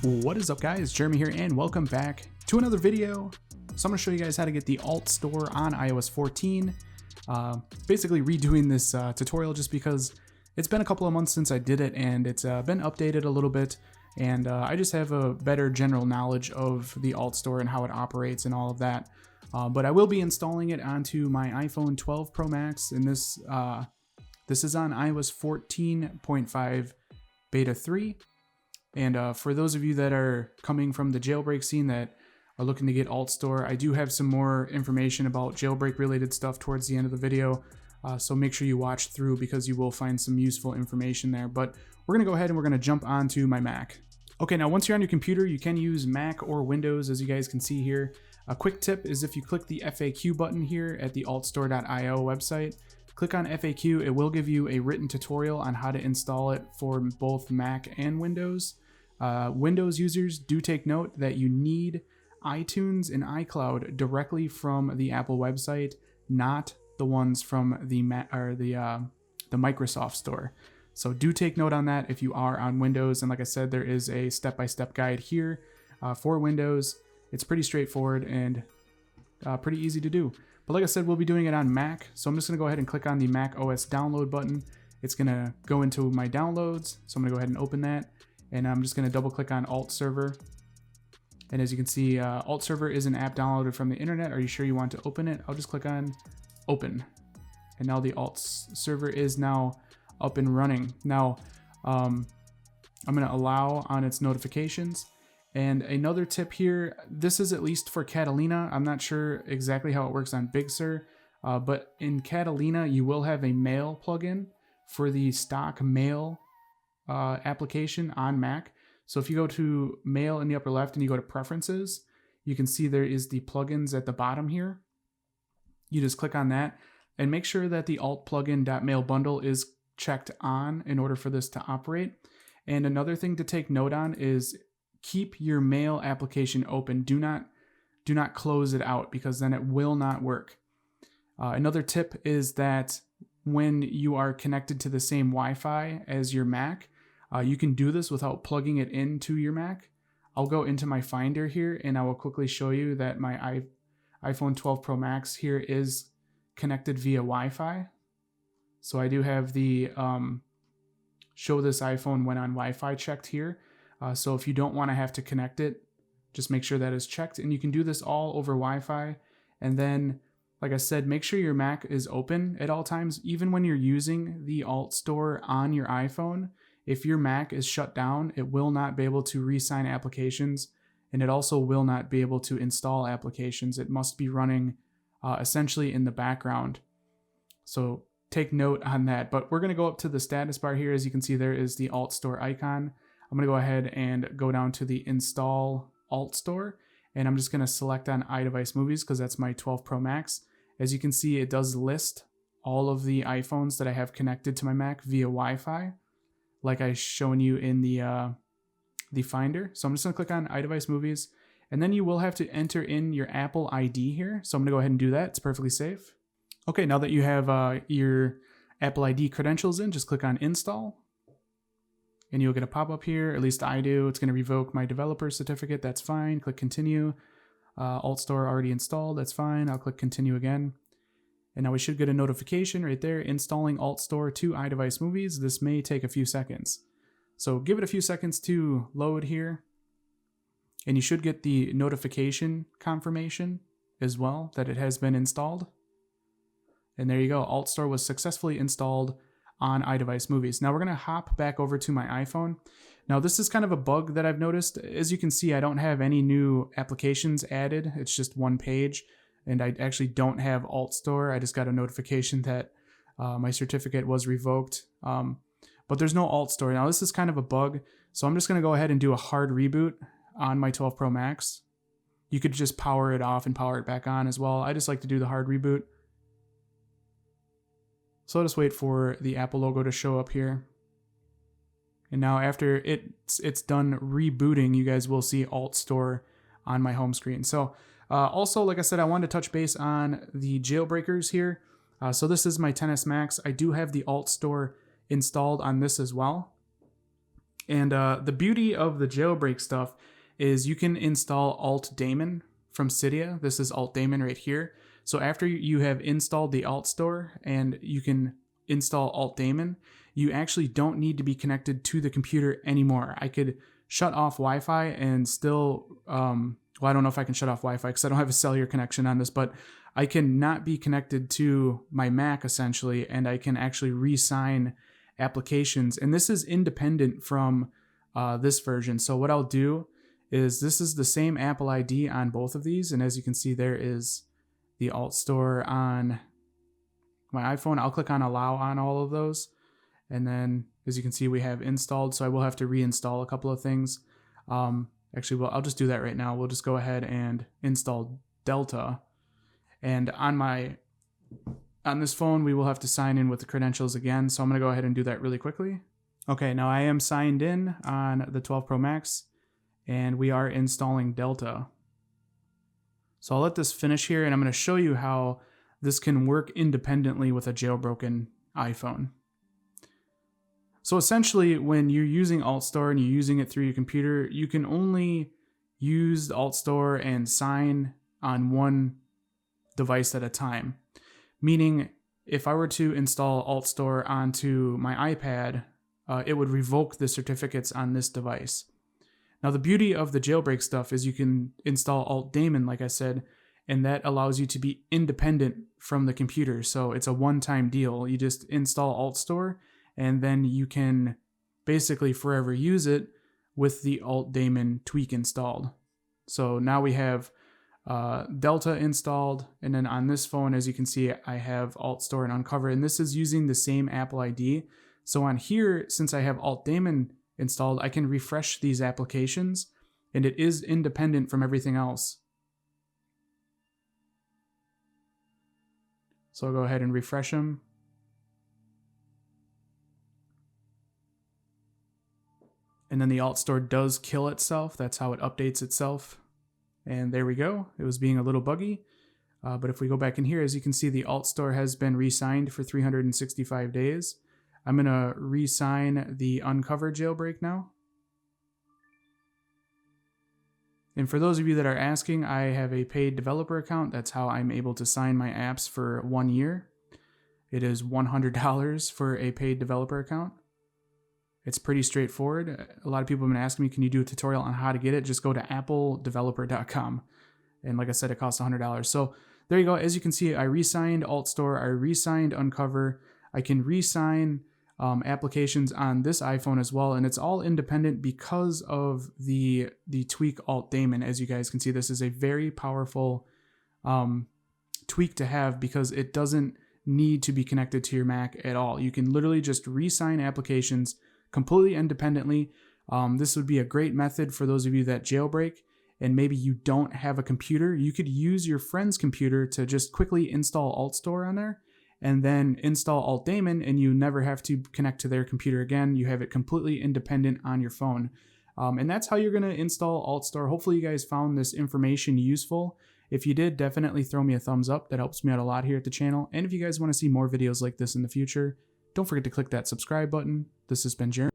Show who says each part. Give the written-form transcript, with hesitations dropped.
Speaker 1: What is up, guys? Jeremy here, and welcome back to another video. So I'm going to show you guys how to get the AltStore on iOS 14. Basically redoing this tutorial just because it's been a couple of months since I did it, and it's been updated a little bit, and I just have a better general knowledge of the AltStore and how it operates and all of that. But I will be installing it onto my iPhone 12 Pro Max, and this is on iOS 14.5 Beta 3. And for those of you that are coming from the jailbreak scene that are looking to get AltStore, I do have some more information about jailbreak related stuff towards the end of the video. So make sure you watch through because you will find some useful information there. But we're going to go ahead and we're going to jump onto my Mac. Okay, now once you're on your computer, you can use Mac or Windows, as you guys can see here. A quick tip is if you click the FAQ button here at the altstore.io website, click on FAQ, it will give you a written tutorial on how to install it for both Mac and Windows. Windows users, do take note that you need iTunes and iCloud directly from the Apple website, not the ones from the Microsoft Store. So do take note on that if you are on Windows. And like I said, there is a step-by-step guide here for Windows. It's pretty straightforward and pretty easy to do. But like I said, we'll be doing it on Mac. So I'm just going to go ahead and click on the Mac OS download button. It's going to go into my downloads. So I'm going to go ahead and open that. And I'm just going to double click on Alt Server. And as you can see, Alt Server is an app downloaded from the internet. Are you sure you want to open it? I'll just click on Open. And now the Alt Server is now up and running. Now, I'm going to allow on its notifications. And another tip here, this is at least for Catalina. I'm not sure exactly how it works on Big Sur, but in Catalina, you will have a mail plugin for the stock mail application on Mac. So if you go to Mail in the upper left and you go to Preferences, you can see there is the plugins at the bottom here. You just click on that and make sure that the alt plugin.mail bundle is checked on in order for this to operate. And another thing to take note on is keep your mail application open. Do not close it out because then it will not work. Another tip is that when you are connected to the same Wi-Fi as your Mac, you can do this without plugging it into your Mac. I'll go into my Finder here and I will quickly show you that my iPhone 12 Pro Max here is connected via Wi-Fi. So I do have the show this iPhone when on Wi-Fi checked here. So if you don't want to have to connect it, just make sure that is checked. And you can do this all over Wi-Fi. And then, like I said, make sure your Mac is open at all times. Even when you're using the AltStore on your iPhone, if your Mac is shut down, it will not be able to re-sign applications. And it also will not be able to install applications. It must be running essentially in the background. So take note on that. But we're going to go up to the status bar here. As you can see, there is the AltStore icon. I'm going to go ahead and go down to the Install AltStore, and I'm just going to select on iDeviceMovies because that's my 12 Pro Max. As you can see, it does list all of the iPhones that I have connected to my Mac via Wi-Fi, like I've shown you in the Finder. So I'm just going to click on iDeviceMovies, and then you will have to enter in your Apple ID here. So I'm going to go ahead and do that. It's perfectly safe. Okay, now that you have your Apple ID credentials in, just click on Install. And you'll get a pop-up here, at least I do. It's going to revoke my developer certificate. That's fine. Click Continue. AltStore already installed. That's fine. I'll click Continue again. And now we should get a notification right there, installing AltStore to iDeviceMovies. This may take a few seconds. So give it a few seconds to load here. And you should get the notification confirmation as well that it has been installed. And there you go. AltStore was successfully installed on iDeviceMovies. Now we're going to hop back over to my iPhone. Now this is kind of a bug that I've noticed. As you can see, I don't have any new applications added. It's just one page, and I actually don't have AltStore. I just got a notification that my certificate was revoked, but there's no AltStore. Now this is kind of a bug, so I'm just going to go ahead and do a hard reboot on my 12 Pro Max. You could just power it off and power it back on as well. I just like to do the hard reboot. So I'll just wait for the Apple logo to show up here. And now after it's done rebooting, you guys will see AltStore on my home screen. So also, like I said, I wanted to touch base on the jailbreakers here. So this is my XS Max. I do have the AltStore installed on this as well. And the beauty of the jailbreak stuff is you can install AltDaemon from Cydia. This is AltDaemon right here. So after you have installed the AltStore and you can install AltDaemon, you actually don't need to be connected to the computer anymore. I could shut off Wi-Fi and still, well, I don't know if I can shut off Wi-Fi because I don't have a cellular connection on this, but I can not be connected to my Mac essentially, and I can actually re-sign applications. And this is independent from this version. So what I'll do is, this is the same Apple ID on both of these. And as you can see, there is the AltStore on my iPhone. I'll click on allow on all of those. And then as you can see, we have installed. So I will have to reinstall a couple of things. Actually, well, I'll just do that right now. We'll just go ahead and install Delta. And on this phone, we will have to sign in with the credentials again. So I'm going to go ahead and do that really quickly. Okay, now I am signed in on the 12 Pro Max, and we are installing Delta. So I'll let this finish here, and I'm going to show you how this can work independently with a jailbroken iPhone. So essentially, when you're using AltStore and you're using it through your computer, you can only use the AltStore and sign on one device at a time. Meaning, if I were to install AltStore onto my iPad, it would revoke the certificates on this device. Now, the beauty of the jailbreak stuff is you can install AltDaemon, like I said, and that allows you to be independent from the computer. So it's a one-time deal. You just install AltStore, and then you can basically forever use it with the AltDaemon tweak installed. So now we have Delta installed, and then on this phone, as you can see, I have AltStore and Uncover, and this is using the same Apple ID. So on here, since I have AltDaemon installed, I can refresh these applications, and it is independent from everything else. So I'll go ahead and refresh them. And then the AltStore does kill itself. That's how it updates itself. And there we go. It was being a little buggy. But if we go back in here, as you can see, the AltStore has been re-signed for 365 days. I'm going to re-sign the Uncover jailbreak now. And for those of you that are asking, I have a paid developer account. That's how I'm able to sign my apps for 1 year. It is $100 for a paid developer account. It's pretty straightforward. A lot of people have been asking me, can you do a tutorial on how to get it? Just go to appledeveloper.com. And like I said, it costs $100. So there you go. As you can see, I re-signed AltStore. I re-signed Uncover. I can re-sign applications on this iPhone as well. And it's all independent because of the tweak AltDaemon. As you guys can see, this is a very powerful tweak to have because it doesn't need to be connected to your Mac at all. You can literally just re-sign applications completely independently. This would be a great method for those of you that jailbreak and maybe you don't have a computer. You could use your friend's computer to just quickly install AltStore on there and then install AltDaemon, and you never have to connect to their computer again. You have it completely independent on your phone. And that's how you're going to install AltStore. Hopefully you guys found this information useful. If you did, definitely throw me a thumbs up. That helps me out a lot here at the channel. And if you guys want to see more videos like this in the future, don't forget to click that subscribe button. This has been Jeremy.